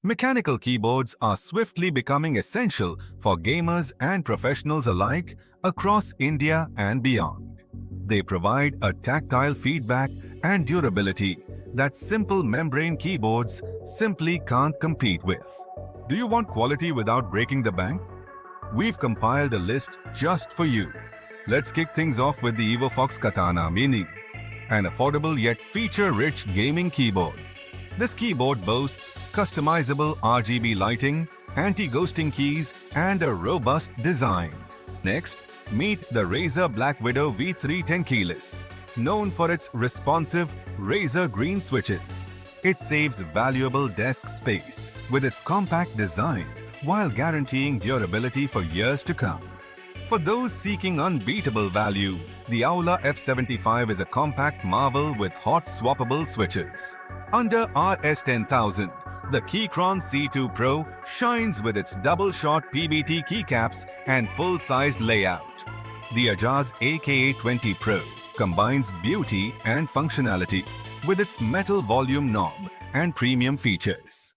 Mechanical keyboards are swiftly becoming essential for gamers and professionals alike across India and beyond. They provide a tactile feedback and durability that simple membrane keyboards simply can't compete with. Do you want quality without breaking the bank? We've compiled a list just for you. Let's kick things off with the EvoFox Katana Mini, an affordable yet feature-rich gaming keyboard. This keyboard boasts customizable RGB lighting, anti-ghosting keys, and a robust design. Next, meet the Razer Black Widow V310 keyless, known for its responsive Razer green switches. It saves valuable desk space with its compact design while guaranteeing durability for years to come. For those seeking unbeatable value, the Aula F75 is a compact marvel with hot swappable switches. Under Rs10,000, the Keychron C2 Pro shines with its double-shot PBT keycaps and full-sized layout. The Ajaz AKA20 Pro combines beauty and functionality with its metal volume knob and premium features.